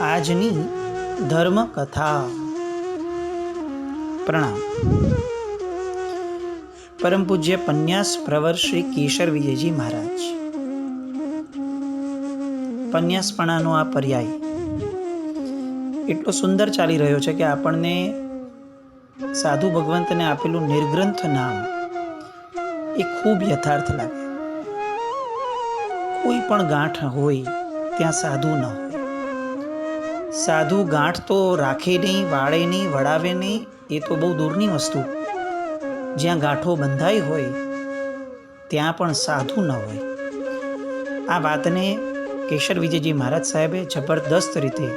આજની ધર્મ કથા। પ્રણામ। પરમ પૂજ્ય પન્યાસ પ્રવર શ્રી કેશર વિજયજી મહારાજ। પન્યાસપણાનો આ પર્યાય એટલો સુંદર ચાલી રહ્યો છે કે આપણને સાધુ ભગવંતને આપેલું નિર્ગ્રંથ નામ એ ખૂબ યથાર્થ લાગે। કોઈ પણ ગાંઠ હોય ત્યાં સાધુ ન હોય। સાધુ ગાંઠ તો રાખે નહીં, વાળે નહીં, વડાવે નહીં, એ તો બહુ દૂરની વસ્તુ। જ્યાં ગાંઠો બંધાઈ હોય ત્યાં પણ સાધુ ન હોય। આ વાતને કેશર વિજયજી મહારાજ સાહેબે જબરદસ્ત રીતે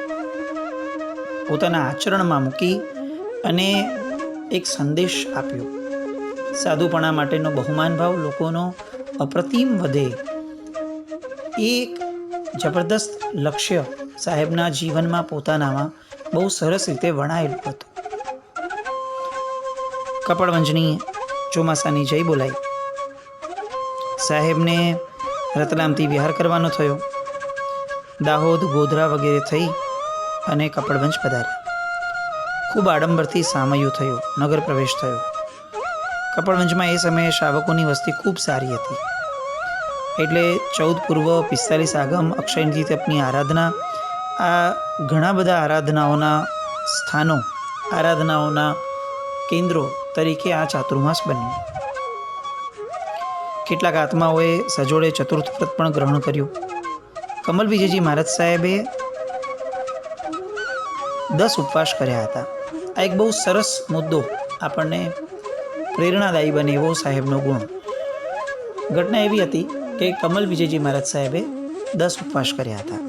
પોતાના આચરણમાં મૂકી અને એક સંદેશ આપ્યો। સાધુપણા માટેનો બહુમાન ભાવ લોકોનો અપ્રતિમ વધે, એક જબરદસ્ત લક્ષ્ય સાહેબના જીવનમાં પોતાનામાં બહુ સરસ રીતે વણાયેલું હતું। કપડવંજની ચોમાસાની જય બોલાઈ। સાહેબને રતલામથી વિહાર કરવાનો થયો। દાહોદ, ગોધરા વગેરે થઈ અને કપડવંજ પધાર્યા। ખૂબ આડંબરથી સામયું થયો, નગર પ્રવેશ થયો। કપડવંજમાં એ સમયે શ્રાવકોની વસ્તી ખૂબ સારી હતી, એટલે 14 પૂર્વ, 45 આગમ, અક્ષયનિધિ તપની આરાધના, આ ઘણા બધા આરાધનાઓના સ્થાનો, આરાધનાઓના કેન્દ્રો તરીકે આ ચાતુર્માસ બન્યું। કેટલાક આત્માઓએ સજોડે ચતુર્થ વ્રત પણ ગ્રહણ કર્યું। કમલ વિજયજી મહારાજ સાહેબે 10 ઉપવાસ કર્યા હતા। આ એક બહુ સરસ મુદ્દો, આપણને પ્રેરણાદાયી બને એવો સાહેબનો ગુણ। ઘટના એવી હતી કે કમલ વિજયજી મહારાજ સાહેબે 10 ઉપવાસ કર્યા હતા।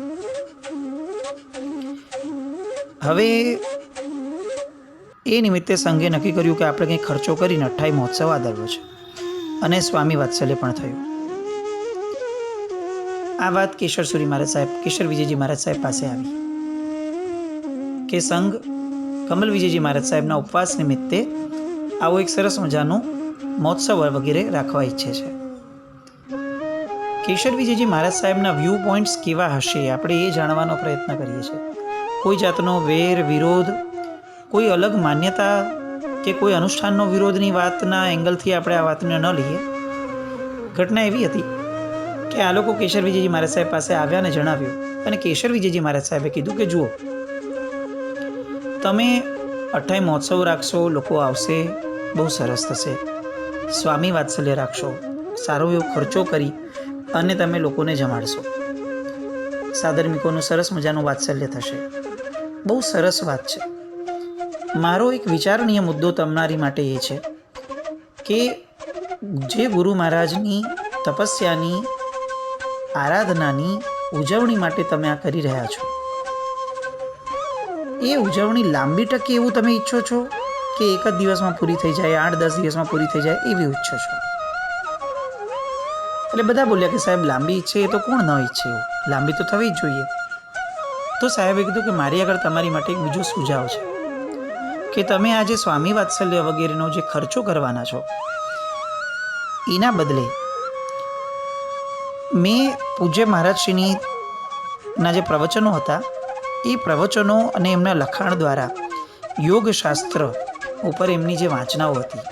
હવે એ નિમિત્તે સંઘે નક્કી કર્યું કે આપણે કંઈ ખર્ચો કરીને 28 મહોત્સવ આદરવો છે, અને સ્વામી વાત્સલ્ય પણ થયું। આ વાત કેશર વિજયજી મહારાજ સાહેબ પાસે આવી કે સંઘ કમલ વિજયજી મહારાજ સાહેબના ઉપવાસ નિમિત્તે આવો એક સરસ મજાનો મહોત્સવ વગેરે રાખવા ઈચ્છે છે। કેશર વિજયજી મહારાજ સાહેબના વ્યૂ પોઈન્ટ્સ કેવા હશે, આપણે એ જાણવાનો પ્રયત્ન કરીએ છીએ। કોઈ જાતનો વેર, વિરોધ, કોઈ અલગ માન્યતા કે કોઈ અનુષ્ઠાનનો વિરોધની વાતના એંગલથી આપણે આ વાતને ન લઈએ। ઘટના એવી હતી કે આ લોકો કેશર વિજયજી મહારાજ સાહેબ પાસે આવ્યા અને જણાવ્યું, અને કેશર વિજયજી મહારાજ સાહેબે કીધું કે જુઓ, તમે 28 મહોત્સવ રાખશો, લોકો આવશે, બહુ સરસ થશે। સ્વામી વાત્સલ્ય રાખશો, સારો એવો ખર્ચો કરી અને તમે લોકોને જમાડશો, સાધર્મિકોનું સરસ મજાનું વાત્સલ્ય થશે, બહુ સરસ વાત છે। મારો એક વિચારણીય મુદ્દો તમારી માટે એ છે કે જે ગુરુ મહારાજની તપસ્યાની, આરાધનાની ઉજવણી માટે તમે આ કરી રહ્યા છો, એ ઉજવણી લાંબી ટકે એવું તમે ઈચ્છો છો કે એક જ દિવસમાં પૂરી થઈ જાય, 8-10 દિવસમાં પૂરી થઈ જાય એવી ઈચ્છો છો? એટલે બધા બોલ્યા કે સાહેબ લાંબી ઈચ્છે એ તો કોણ ન ઈચ્છે, એવું લાંબી તો થવી જ જોઈએ। તો સાહેબે કીધું કે મારી આગળ તમારી માટે એક બીજો સુઝાવ છે કે તમે આજે સ્વામી વાત્સલ્ય વગેરેનો જે ખર્ચો કરવાના છો, એના બદલે મેં પૂજ્ય મહારાજશ્રીની ના જે પ્રવચનો હતા, એ પ્રવચનો અને એમના લખાણ દ્વારા યોગશાસ્ત્ર ઉપર એમની જે વાંચનાઓ હતી,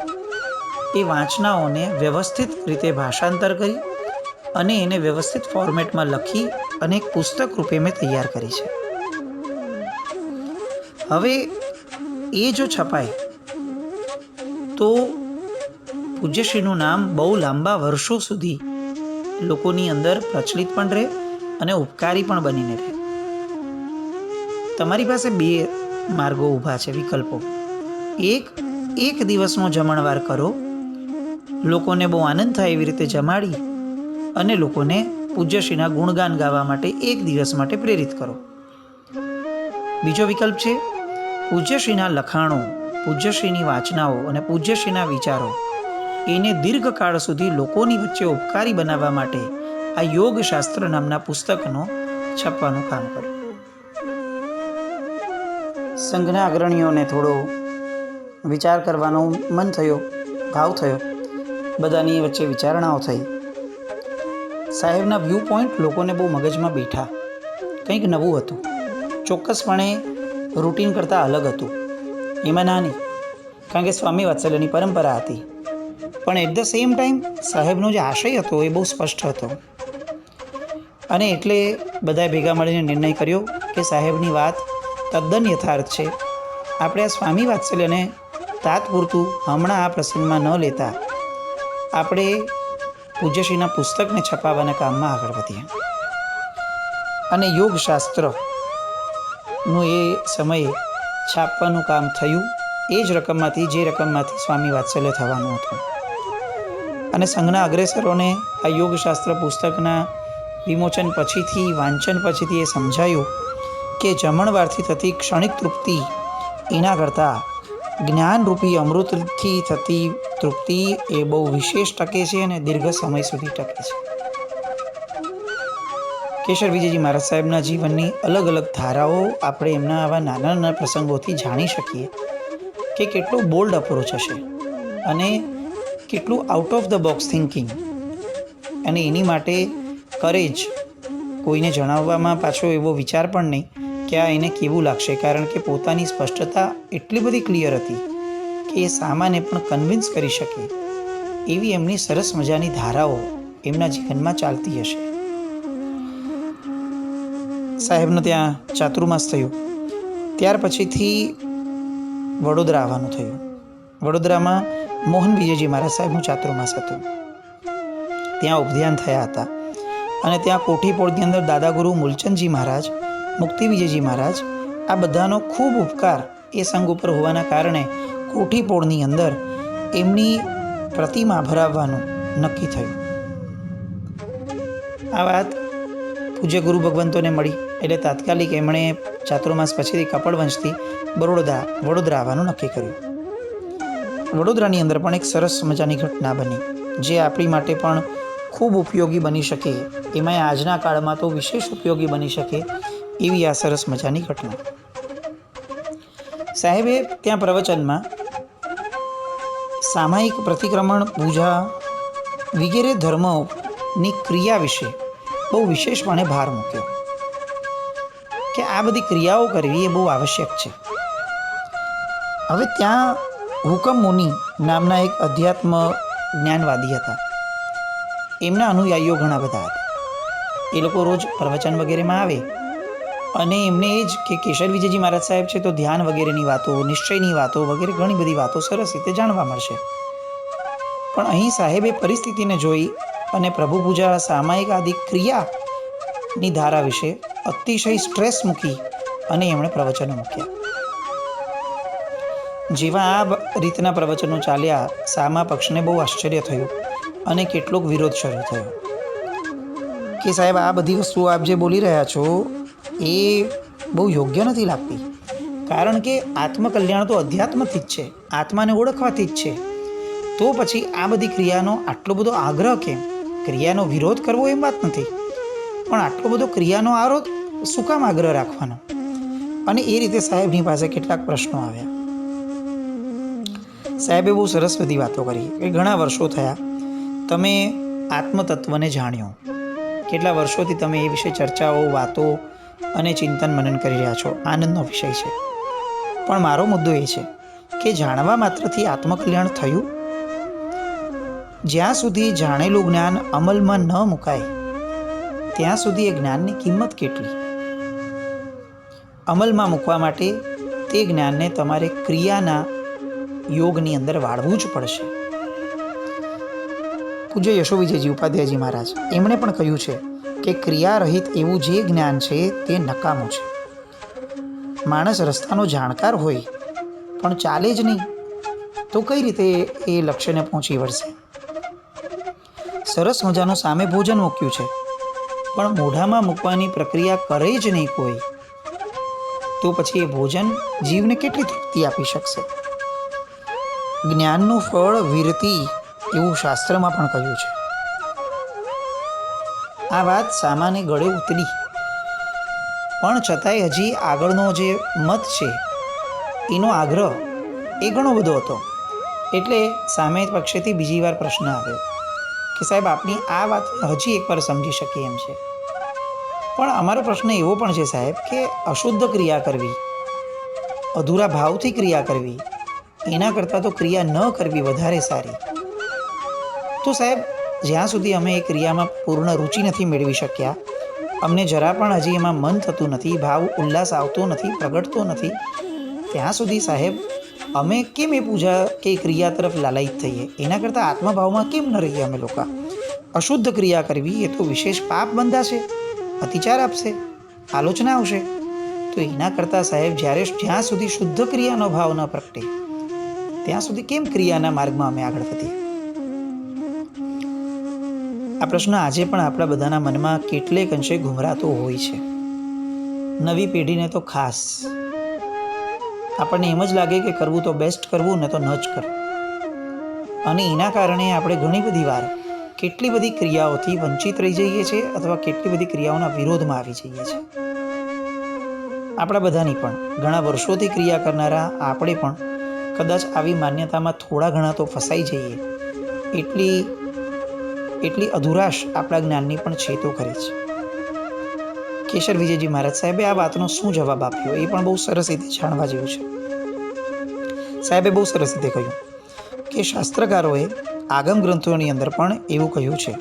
એ વાંચનાઓને વ્યવસ્થિત રીતે ભાષાંતર કરી અને એને વ્યવસ્થિત ફોર્મેટમાં લખી અને એક પુસ્તક રૂપે મેં તૈયાર કરી છે। હવે એ જો છપાય તો પૂજ્યશ્રીનું નામ બહુ લાંબા વર્ષો સુધી લોકોની અંદર પ્રચલિત પણ રહે અને ઉપકારી પણ બનીને રહે। તમારી પાસે 2 માર્ગો ઊભા છે, વિકલ્પો। એક દિવસનો જમણવાર કરો, લોકોને બહુ આનંદ થાય એવી રીતે જમાડી અને લોકોને પૂજ્યશ્રીના ગુણગાન ગાવા માટે 1 દિવસ માટે પ્રેરિત કરો। બીજો વિકલ્પ છે પૂજ્યશ્રીના લખાણો, પૂજ્યશ્રીની વાચનાઓ અને પૂજ્યશ્રીના વિચારો એને દીર્ઘકાળ સુધી લોકોની વચ્ચે ઉપકારી બનાવવા માટે આ યોગશાસ્ત્ર નામના પુસ્તકનો છપવાનું કામ કરો। સંઘના અગ્રણીઓને થોડો વિચાર કરવાનો મન થયો, ભાવ થયો, બધાની વચ્ચે વિચારણાઓ થઈ। સાહેબના વ્યૂ પોઈન્ટ લોકોને બહુ મગજમાં બેઠા કંઈક નવું હતું, ચોક્કસપણે રૂટીન કરતાં અલગ હતું. એમાં ના નહીં, કારણ કે સ્વામી વાત્સલ્યની પરંપરા હતી, પણ એટ ધ સેમ ટાઈમ સાહેબનો જે આશય હતો એ બહુ સ્પષ્ટ હતો. અને એટલે બધાએ ભેગા મળીને નિર્ણય કર્યો કે સાહેબની વાત તદ્દન યથાર્થ છે. આપણે આ સ્વામી વાત્સલ્યને તાત્પૂરતું હમણાં આ પ્રસંગમાં ન લેતા આપણે પૂજ્યશ્રીના પુસ્તકને છપાવવાના કામમાં આગળ વધીએ. અને યોગશાસ્ત્રનું એ સમયે છાપવાનું કામ થયું. એ જ રકમમાંથી જે રકમમાંથી સ્વામી વાત્સલ્ય થવાનું હતું. અને સંઘના અગ્રેસરોને આ યોગશાસ્ત્ર પુસ્તકના વિમોચન પછીથી, વાંચન પછીથી એ સમજાયું કે જમણવારથી થતી ક્ષણિક તૃપ્તિ એના કરતાં જ્ઞાનરૂપી અમૃતથી થતી તૃપ્તિ એ બહુ વિશેષ ટકે છે અને દીર્ઘ સમય સુધી ટકે છે. કેશર વિજયજી મહારાજ સાહેબના જીવનની અલગ અલગ ધારાઓ આપણે એમના આવા નાના નાના પ્રસંગોથી જાણી શકીએ કે કેટલો બોલ્ડ અપ્રોચ હશે અને કેટલું out of the box thinking, અને એની માટે કરેજ. કોઈને જણાવવામાં પાછો એવો વિચાર પણ નહીં કે આ એને કેવું લાગશે, કારણ કે પોતાની સ્પષ્ટતા એટલી બધી ક્લિયર હતી કે એ સામાન્ય પણ કન્વિન્સ કરી શકે એવી એમની સરસ મજાની ધારાઓ એમના જીવનમાં ચાલતી હશે. સાહેબનો ત્યાં ચાતુર્માસ થયું. ત્યાર પછીથી વડોદરા આવવાનું થયું. વડોદરામાં મોહન વિજયજી મહારાજ સાહેબનું ચાતુર્માસ હતું. ત્યાં ઉપધ્યાન થયા હતા. અને ત્યાં કોઠીપોળની અંદર દાદાગુરુ મૂલચંદજી મહારાજ, મુક્તિ વિજયજી મહારાજ, આ બધાનો ખૂબ ઉપકાર એ સંઘ ઉપર હોવાના કારણે કોઠીપોળની અંદર એમની પ્રતિમા ભરાવવાનું નક્કી થયું. આ વાત પૂજ્ય ગુરુ ભગવંતોને મળી એટલે તાત્કાલિક એમણે ચાતુર્માસ પછીથી કપડવંશથી વડોદરા આવવાનું નક્કી કર્યું. વડોદરાની અંદર પણ એક સરસ મજાની ઘટના બની જે આપણી માટે પણ ખૂબ ઉપયોગી બની શકે, એમાં આજના કાળમાં તો વિશેષ ઉપયોગી બની શકે એવી આ સરસ મજાની ઘટના. સાહેબે ત્યાં પ્રવચનમાં સામાયિક પ્રતિક્રમણ, પૂજા વગેરે ધર્મોની ક્રિયા વિશે બહુ વિશેષપણે ભાર મૂક્યો કે આ બધી ક્રિયાઓ કરવી એ બહુ આવશ્યક છે. હવે ત્યાં હુકમ મુનિ નામના એક અધ્યાત્મ જ્ઞાનવાદી હતા. એમના અનુયાયીઓ ઘણા બધા હતા. એ લોકો રોજ પ્રવચન વગેરેમાં આવે અને એમને એ જ કે કેશર વિજયજી મહારાજ સાહેબ છે તો ધ્યાન વગેરેની વાતો, નિશ્ચયની વાતો વગેરે ઘણી બધી વાતો સરસ રીતે જાણવા મળશે. પણ અહીં સાહેબે પરિસ્થિતિને જોઈ અને પ્રભુ પૂજા, સામાયિક આદિ ક્રિયાની ધારા વિશે અતિશય સ્ટ્રેસ મૂકી અને એમણે પ્રવચનો મૂક્યા. જેવા આ રીતના પ્રવચનો ચાલ્યા, સામા પક્ષને બહુ આશ્ચર્ય થયું અને કેટલોક વિરોધ શરૂ થયો કે સાહેબ આ બધી વસ્તુઓ આપ જે બોલી રહ્યા છો એ બહુ યોગ્ય નથી લાગતી, કારણ કે આત્મકલ્યાણ તો અધ્યાત્મથી જ છે, આત્માને ઓળખવાથી જ છે. તો પછી આ બધી ક્રિયાનો આટલો બધો આગ્રહ કેમ? ક્રિયાનો વિરોધ કરવો એમ વાત નથી, પણ આટલો બધો ક્રિયાનો આરોધ શું કામ આગ્રહ રાખવાનો? અને એ રીતે સાહેબની પાસે કેટલાક પ્રશ્નો આવ્યા. સાહેબે બહુ સરસ બધી વાતો કરી કે ઘણા વર્ષો થયા તમે આત્મતત્વને જાણ્યો, કેટલા વર્ષોથી તમે એ વિશે ચર્ચાઓ, વાતો અને ચિંતન મનન કરી રહ્યા છો, આનંદનો વિષય છે. પણ મારો મુદ્દો એ છે કે જાણવા માત્રથી આત્મકલ્યાણ થયું? જ્યાં સુધી જાણેલું જ્ઞાન અમલમાં ન મુકાય ત્યાં સુધી એ જ્ઞાનની કિંમત કેટલી? અમલમાં મૂકવા માટે તે જ્ઞાનને તમારે ક્રિયાના યોગની અંદર વાળવું જ પડશે. પૂજ્ય યશો વિજયજી ઉપાધ્યાયજી મહારાજ એમણે પણ કહ્યું છે કે ક્રિયારહિત એવું જે જ્ઞાન છે તે નકામું છે. માણસ રસ્તાનો જાણકાર હોય પણ ચાલે જ નહીં તો કઈ રીતે એ લક્ષ્યને પહોંચી વળશે? સરસ મજાનું સામે ભોજન મૂક્યું છે પણ મોઢામાં મૂકવાની પ્રક્રિયા કરે જ નહીં કોઈ, તો પછી એ ભોજન જીવને કેટલી તૃપ્તિ આપી શકશે? જ્ઞાનનું ફળ વીરતી એવું શાસ્ત્રમાં પણ કહ્યું છે. આ વાત સામાને ગળે ઉતરી, પણ છતાંય હજી આગળનો જે મત છે એનો આગ્રહ એ ઘણો બધો હતો. એટલે સામે પક્ષેથી બીજી વાર પ્રશ્ન આવ્યો કે સાહેબ આપની આ વાત હજી એકવાર સમજી શકીએ એમ છે. પણ અમારો પ્રશ્ન એવો પણ છે સાહેબ કે અશુદ્ધ ક્રિયા કરવી, અધૂરા ભાવથી ક્રિયા કરવી, એના કરતાં તો ક્રિયા ન કરવી વધારે સારી. તો સાહેબ, જ્યાં સુધી અમે એ ક્રિયામાં પૂર્ણ રુચિ નથી મેળવી શક્યા, અમને જરા પણ હજી એમાં મન થતું નથી, ભાવ ઉલ્લાસ આવતો નથી, પ્રગટતો નથી, ત્યાં સુધી સાહેબ અમે કેમ એ પૂજા કે ક્રિયા તરફ લાલાયિત થઈએ? એના કરતાં આત્મભાવમાં કેમ ન રહીએ અમે લોકો? અશુદ્ધ ક્રિયા કરવી એ તો વિશેષ પાપ બંધાશે, અતિચાર આપશે, આલોચના આવશે. તો એના કરતાં સાહેબ જ્યાં સુધી શુદ્ધ ક્રિયાનો ભાવ ન પ્રગટે ત્યાં સુધી કેમ ક્રિયાના માર્ગમાં અમે આગળ વધીએ? આ પ્રશ્ન આજે પણ આપણા બધાના મનમાં કેટલેક અંશે ઘુમરાતો હોય છે. નવી પેઢીને તો ખાસ. આપણને એમ જ લાગે કે કરવું તો બેસ્ટ કરવું, ને તો ન જ કરવું. અને એના કારણે આપણે ઘણી બધી વાર કેટલી બધી ક્રિયાઓથી વંચિત રહી જઈએ છીએ, અથવા કેટલી બધી ક્રિયાઓના વિરોધમાં આવી જઈએ છીએ. આપણા બધાની પણ ઘણા વર્ષોથી ક્રિયા કરનારા આપણે પણ કદાચ આવી માન્યતામાં થોડા ઘણા તો ફસાઈ જઈએ. એટલી અધુરાશ આપણા જ્ઞાનની પણ છે તો ખરી જ. કેશર વિજયજી મહારાજ સાહેબે આ વાતનો શું જવાબ આપ્યો એ પણ બહુ સરસ રીતે જાણવા જેવું છે. સાહેબે બહુ સરસ રીતે કહ્યું કે શાસ્ત્રકારોએ આગમ ગ્રંથોની અંદર પણ એવું કહ્યું છે,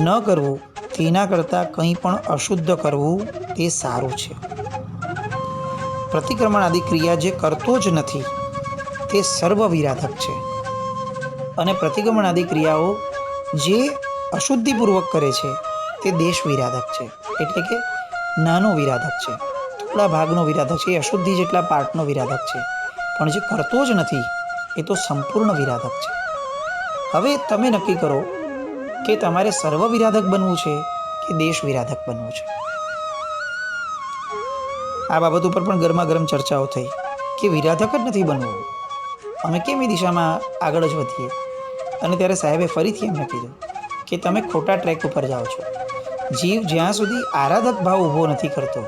ન કરવું તેના કરતાં કંઈ પણ અશુદ્ધ કરવું તે સારું છે. પ્રતિક્રમણ આદિ ક્રિયા જે કરતો જ નથી તે સર્વ વિરાધક છે, અને પ્રતિક્રમણ આદિ ક્રિયાઓ જે અશુદ્ધિપૂર્વક કરે છે તે દેશ વિરાધક છે, એટલે કે નાનો વિરાધક છે, થોડા ભાગનો વિરાધક છે, અશુદ્ધિ જેટલા પાર્ટનો વિરાધક છે. પણ જે કરતો જ નથી એ તો સંપૂર્ણ વિરાધક છે. હવે તમે નક્કી કરો કે તમારે સર્વ વિરાધક બનવું છે કે દેશ વિરાધક બનવું છે. આ બાબત ઉપર પણ ગરમા ગરમ ચર્ચાઓ થઈ કે વિરાધક જ નથી બનવું, અમે કેમ એ દિશામાં આગળ જ વધીએ? અને ત્યારે સાહેબે ફરીથી એમને કીધું કે તમે ખોટા ટ્રેક ઉપર જાઓ છો. જીવ જ્યાં સુધી આરાધક ભાવ ઊભો નથી કરતો,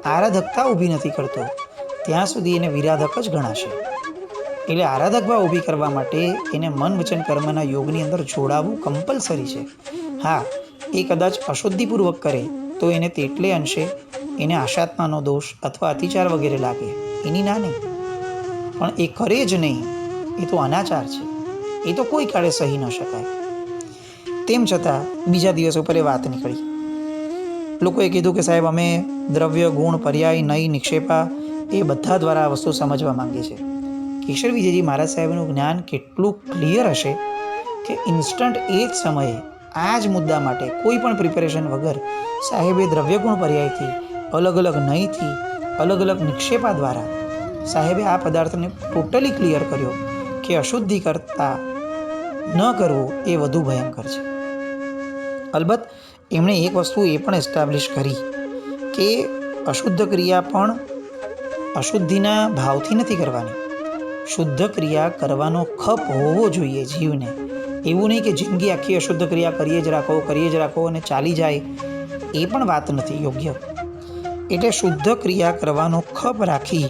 આરાધકતા ઊભી નથી કરતો, ત્યાં સુધી એને વિરાધક જ ગણાશે. એટલે આરાધક ભાવ ઊભી કરવા માટે એને મન વચન કર્મના યોગની અંદર જોડાવવું કમ્પલસરી છે. હા, એ કદાચ અશુદ્ધિપૂર્વક કરે તો એને તેટલે અંશે એને આશાત્માનો દોષ અથવા અતિચાર વગેરે લાગે, એની ના નહીં. પણ એ કરે જ નહીં એ તો અનાચાર છે, એ તો કોઈ કાળે સહી ન શકાય. તેમ છતાં બીજા દિવસ ઉપર એ વાત નીકળી. લોકોએ કીધું કે સાહેબ અમે દ્રવ્ય, ગુણ, પર્યાય, નય, નિક્ષેપા એ બધા દ્વારા આ વસ્તુ સમજવા માંગીએ છીએ. કેશર વિજયજી મહારાજ સાહેબનું જ્ઞાન કેટલું ક્લિયર હશે કે ઇન્સ્ટન્ટ એ જ સમયે આ જ મુદ્દા માટે કોઈ પણ પ્રિપેરેશન વગર સાહેબે દ્રવ્ય, ગુણ, પર્યાયથી, અલગ અલગ નયથી, અલગ અલગ નિક્ષેપા દ્વારા સાહેબે આ પદાર્થને ટોટલી ક્લિયર કર્યો કે અશુદ્ધિ કરતા ન કરવું એ વધુ ભયંકર છે. અલબત્ત એમણે એક વસ્તુ એ પણ એસ્ટાબ્લિશ કરી કે અશુદ્ધ ક્રિયા પણ અશુદ્ધિના ભાવથી નથી કરવાની. શુદ્ધ ક્રિયા કરવાનો ખપ હોવો જોઈએ જીવને. એવું નહીં કે જિંદગી આખી અશુદ્ધ ક્રિયા કરીએ જ રાખો અને ચાલી જાય, એ પણ વાત નથી યોગ્ય. એટલે શુદ્ધ ક્રિયા કરવાનો ખપ રાખી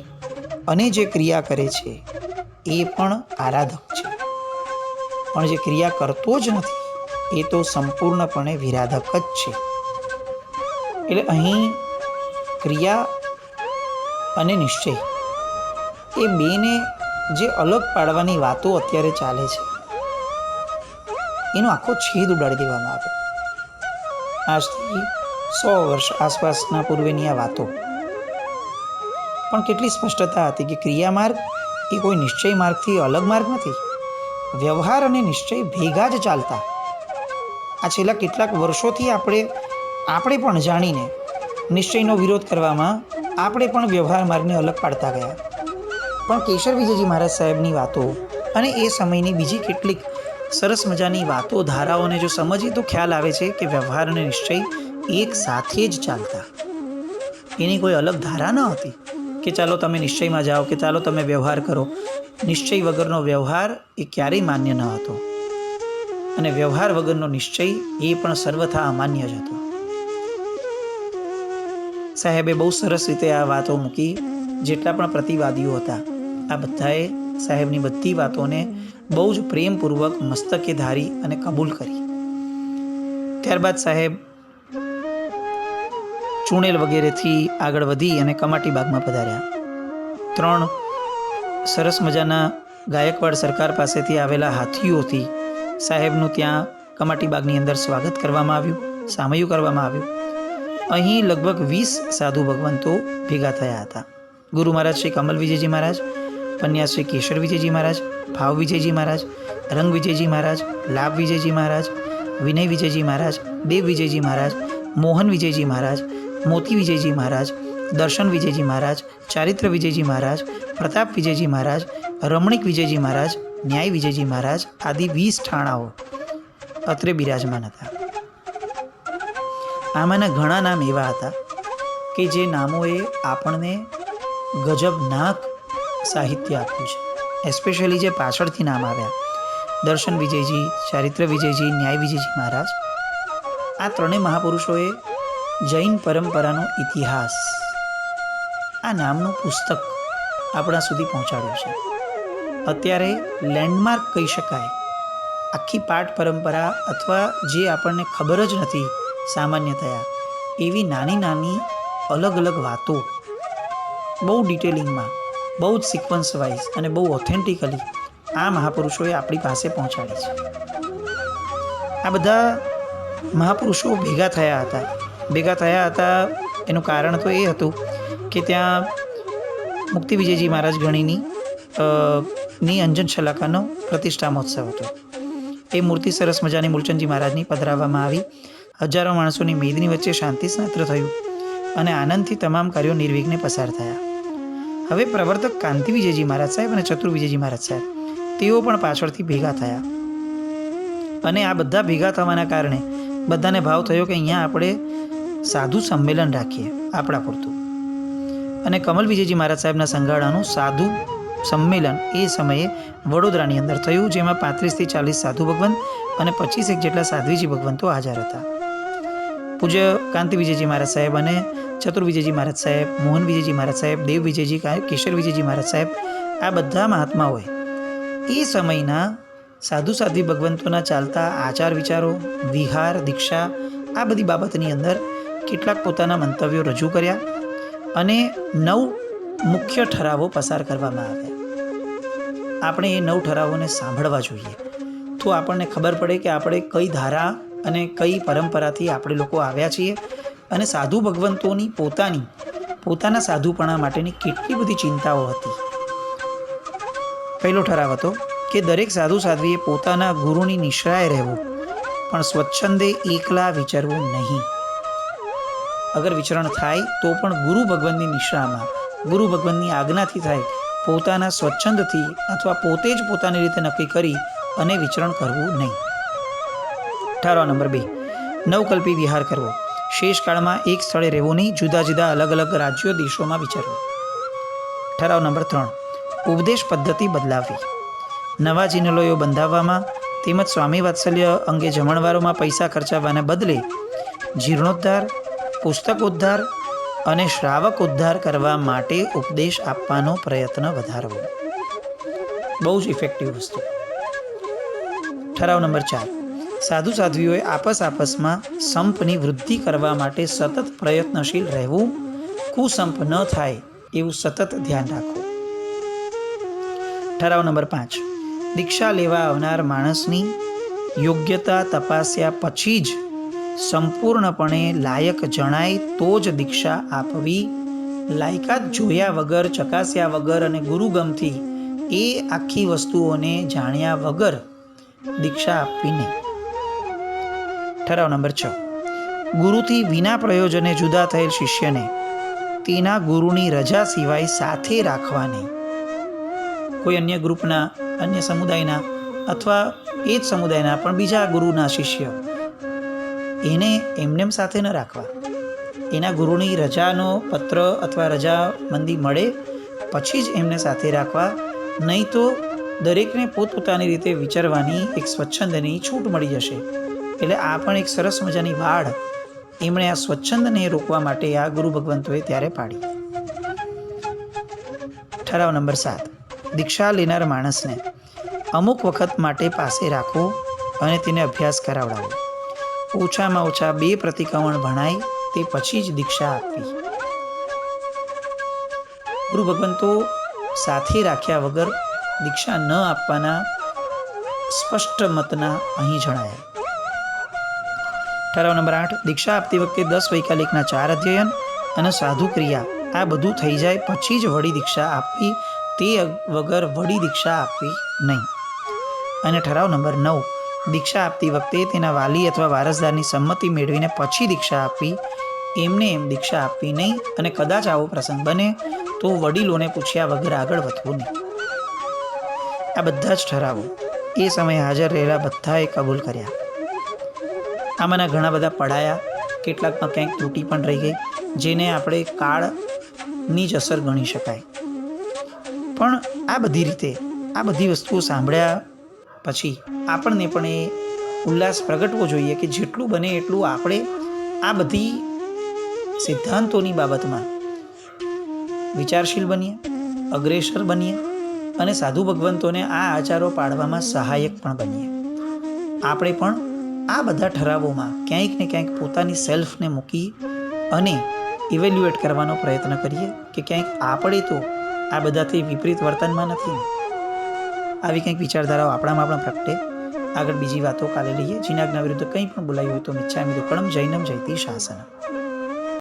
અને જે ક્રિયા કરે છે એ પણ આરાધક છે. પણ જે ક્રિયા કરતો જ નથી એ તો સંપૂર્ણપણે વિરાધક જ છે. એટલે અહીં ક્રિયા અને નિશ્ચય એ બેને જે અલગ પાડવાની વાતો અત્યારે ચાલે છે એનો આખો છેદ ઉડાડી દેવામાં આવે. આજથી 100 વર્ષ આસપાસના પૂર્વેની આ વાતો પણ કેટલી સ્પષ્ટતા હતી કે ક્રિયા માર્ગ એ કોઈ નિશ્ચય માર્ગથી અલગ માર્ગ નથી. વ્યવહાર અને નિશ્ચય ભેગા જ ચાલતા. આ છેલ્લા કેટલાક વર્ષોથી આપણે પણ જાણીને નિશ્ચયનો વિરોધ કરવામાં આપણે પણ વ્યવહાર માર્ગને અલગ પાડતા ગયા. પણ કેશર વિજયજી મહારાજ સાહેબની વાતો અને એ સમયની બીજી કેટલીક સરસ મજાની વાતો, ધારાઓને જો સમજીએ તો ખ્યાલ આવે છે કે વ્યવહાર અને નિશ્ચય એક સાથે જ ચાલતા. એની કોઈ અલગ ધારા ન હતી કે ચાલો તમે નિશ્ચયમાં જાઓ કે ચાલો તમે વ્યવહાર કરો. નિશ્ચય વગરનો વ્યવહાર એ ક્યારેય માન્ય ન હતો, અને વ્યવહાર વગરનો નિશ્ચય એ પણ સર્વથા અમાન્ય જ હતો. સાહેબે બહુ સરસ રીતે આ વાતો મૂકી. જેટલા પણ પ્રતિવાદીઓ હતા આ બધાએ સાહેબની બધી વાતોને બહુ જ પ્રેમપૂર્વક મસ્તકે ધારી અને કબૂલ કરી. ત્યારબાદ સાહેબ ચુણેલ વગેરેથી આગળ વધી અને કમાટી બાગમાં પધાર્યા. 3 સરસ મજાના ગાયકવાડ સરકાર પાસેથી આવેલા હાથીઓથી સાહેબનું ત્યાં કમાટી બાગની અંદર સ્વાગત કરવામાં આવ્યું, સામયું કરવામાં આવ્યું. અહીં લગભગ 20 સાધુ ભગવંતો ભેગા થયા હતા. ગુરુ મહારાજ શ્રી કમલ વિજયજી મહારાજ, પન્યા શ્રી કેશર વિજયજી મહારાજ, ભાવ વિજયજી મહારાજ, રંગ વિજયજી મહારાજ, લાભ વિજયજી મહારાજ, વિનય વિજયજી મહારાજ, દેવ વિજયજી મહારાજ, મોહન વિજયજી મહારાજ, મોતી વિજયજી મહારાજ, દર્શન વિજયજી મહારાજ, ચારિત્ર વિજયજી મહારાજ, પ્રતાપ વિજયજી મહારાજ, રમણીક વિજયજી મહારાજ, ન્યાય વિજયજી મહારાજ આદિ 20 ઠાણાઓ અત્રે બિરાજમાન હતા. આમાંના ઘણા નામ એવા હતા કે જે નામોએ આપણને ગજબનાક સાહિત્ય આપ્યું છે. એસ્પેશિયલી જે પાછળથી નામ આવ્યા, દર્શન વિજયજી, ચારિત્ર વિજયજી, ન્યાય વિજયજી મહારાજ, આ ત્રણેય મહાપુરુષોએ જૈન પરંપરાનો ઇતિહાસ આ નામનું પુસ્તક આપણા સુધી પહોંચાડ્યું છે. અત્યારે લેન્ડમાર્ક કહી શકાય આખી પાઠ પરંપરા અથવા જે આપણને ખબર જ નથી સામાન્યતયા એવી નાની નાની અલગ અલગ વાતો બહુ ડિટેલિંગમાં, બહુ જ સિક્વન્સ વાઇઝ અને બહુ ઓથેન્ટિકલી આ મહાપુરુષોએ આપણી પાસે પહોંચાડી છે. આ બધા મહાપુરુષો ભેગા થયા હતા. એનું કારણ તો એ હતું કે ત્યાં મુક્તિ વિજયજી મહારાજ ગણીની અંજન શલાકાનો પ્રતિષ્ઠા મહોત્સવ હતો. એ મૂર્તિ સરસ મજાની મૂળચંદજી મહારાજની પધરાવવામાં આવી. હજારો માણસોની મેદની વચ્ચે શાંતિ સ્નાત્ર થયું અને આનંદથી તમામ કાર્યો નિર્વિઘ્ને પસાર થયા. હવે પ્રવર્તક કાંતિ વિજયજી મહારાજ સાહેબ અને ચતુર વિજયજી મહારાજ સાહેબ તેઓ પણ પાછળથી ભેગા થયા અને આ બધા ભેગા થવાના કારણે બધાને ભાવ થયો કે અહીંયા આપણે સાધુ સંમેલન રાખીએ આપણા પૂરતું. અને કમલ વિજયજી મહારાજ સાહેબના સંગાળાનું સાધુ સંમેલન એ સમયે વડોદરાની અંદર થયું, જેમાં 35 થી 40 સાધુ ભગવંત અને 25 જેટલા સાધ્વીજી ભગવંતો હાજર હતા. પૂજ્ય કાંતિ વિજયજી મહારાજ સાહેબ અને ચતુર વિજયજી મહારાજ સાહેબ, મોહન વિજયજી મહારાજ સાહેબ, દેવ વિજયજી, કેશર વિજયજી મહારાજ સાહેબ, આ બધા મહાત્માઓએ એ સમયના સાધુ સાધ્વી ભગવંતોના ચાલતા આચાર વિચારો, વિહાર, દીક્ષા આ બધી બાબતની અંદર કેટલાક પોતાના મંતવ્યો રજૂ કર્યા અને 9 મુખ્ય ઠરાવો પસાર કરવામાં આવ્યા. આપણે એ 9 ઠરાવોને સાંભળવા જોઈએ તો આપણને ખબર પડે કે આપણે કઈ ધારા અને કઈ પરંપરાથી આપણે લોકો આવ્યા છીએ અને સાધુ ભગવંતોની પોતાના સાધુપણા માટેની કેટલી બધી ચિંતાઓ હતી. પહેલો ઠરાવ હતો કે દરેક સાધુ સાધ્વીએ પોતાના ગુરુની નિશ્રાએ રહેવું, પણ સ્વચ્છંદે એકલા વિચરવું નહીં. અગર વિચરણ થાય તો પણ ગુરુ ભગવંતની નિશ્રામાં, ગુરુ ભગવંતની આજ્ઞાથી થાય, પોતાના સ્વચ્છંદથી અથવા પોતે જ પોતાની રીતે નક્કી કરી અને વિચરણ કરવું નહીં. ઠરાવ નંબર 2, નવકલ્પી વિહાર કરવો. શેષ કાળમાં એક સ્થળે રહેવું નહીં, જુદા જુદા અલગ અલગ રાજ્યો દેશોમાં વિચરવું. ઠરાવ નંબર 3, ઉપદેશ પદ્ધતિ બદલાવવી. નવા ચિહ્નલોયો બંધાવવામાં તેમજ સ્વામી વાત્સલ્ય અંગે જમણવારોમાં પૈસા ખર્ચાવવાના બદલે જીર્ણોદ્ધાર, પુસ્તકોદ્ધાર અને શ્રાવકોદ્ધાર કરવા માટે ઉપદેશ આપવાનો પ્રયત્ન વધારવો. બહુ જ ઇફેક્ટિવ વસ્તુ. ઠરાવ નંબર 4, સાધુ સાધ્વીઓએ આપસમાં સંપની વૃદ્ધિ કરવા માટે સતત પ્રયત્નશીલ રહેવું, કુસંપ ન થાય એવું સતત ધ્યાન રાખવું. ઠરાવ નંબર 5, દીક્ષા લેવા આવનાર માણસની યોગ્યતા તપાસ્યા પછી જ સંપૂર્ણપણે લાયક જણાય તો જ દીક્ષા આપવી. લાયકાત જોયા વગર, ચકાસ્યા વગર અને ગુરુગમથી એ આખી વસ્તુઓને જાણ્યા વગર દીક્ષા આપવી નહીં. ઠરાવ નંબર 6, ગુરુથી વિના પ્રયોજને જુદા થયેલ શિષ્યને તેના ગુરુની રજા સિવાય સાથે રાખવા નહીં. કોઈ અન્ય ગ્રુપના, અન્ય સમુદાયના અથવા એ જ સમુદાયના પણ બીજા ગુરુના શિષ્ય એને એમનેમ સાથે ન રાખવા. એના ગુરુની રજાનો પત્ર અથવા રજામંદી મળે પછી જ એમને સાથે રાખવા, નહીં તો દરેકને પોતપોતાની રીતે વિચારવાની એક સ્વચ્છંદની છૂટ મળી જશે. એટલે આ પણ એક સરસ મજાની વાડ એમણે આ સ્વચ્છંદને રોકવા માટે આ ગુરુ ભગવંતોએ ત્યારે પાડી. ઠરાવ નંબર 7, દીક્ષા લેનાર માણસને અમુક વખત માટે પાસે રાખવો અને તેને અભ્યાસ કરાવડાવો. ઓછામાં ઓછા 2 પ્રતિક્રમણ ભણાય તે પછી જ દીક્ષા આપવી. ગુરુ ભગવંતો સાથે રાખ્યા વગર દીક્ષા ન આપવાના સ્પષ્ટ મતના અહીં જણાયા. ઠરાવ નંબર 8, દીક્ષા આપતી વખતે 10 વૈકાલિકના 4 અધ્યયન અને સાધુ ક્રિયા આ બધું થઈ જાય પછી જ વડી દીક્ષા આપવી, તે વગર વડી દીક્ષા આપવી નહીં. અને ઠરાવ નંબર 9, દીક્ષા આપતી વખતે તેના વાલી અથવા વારસદારની સંમતિ મેળવીને પછી દીક્ષા આપવી, એમને એમ દીક્ષા આપવી નહીં. અને કદાચ આવો પ્રસંગ બને તો વડીલોને પૂછ્યા વગર આગળ વધવું નહીં. આ બધા જ ઠરાવો એ સમયે હાજર રહેલા બધાએ કબૂલ કર્યા. આમાંના ઘણા બધા પડાયા, કેટલાકમાં ક્યાંક તૂટી પણ રહી ગઈ, જેને આપણે કાળની જ અસર ગણી શકાય. પણ આ બધી રીતે આ બધી વસ્તુઓ સાંભળ્યા પછી આપણને પણ એ ઉલ્લાસ પ્રગટવો જોઈએ કે જેટલું બને એટલું આપણે આ બધી સિદ્ધાંતોની બાબતમાં વિચારશીલ બનીએ, અગ્રેસર બનીએ અને સાધુ ભગવંતોને આ આચારો પાડવામાં સહાયક પણ બનીએ. આપણે પણ આ બધા ઠરાવોમાં ક્યાંક ને ક્યાંક પોતાની સેલ્ફને મૂકી અને ઇવેલ્યુએટ કરવાનો પ્રયત્ન કરીએ કે ક્યાંક આપણે તો આ બધાથી વિપરીત વર્તનમાં નથી. આવી કંઈક વિચારધારાઓ આપણામાં પણ પ્રગટે. આગળ બીજી વાતો કાલે લઈએ. જેની આજ્ઞા વિરુદ્ધ કંઈ પણ બોલાયું હોય તો મિચ્છામિ દુક્કડમ. જૈનમ જયતિ શાસનમ.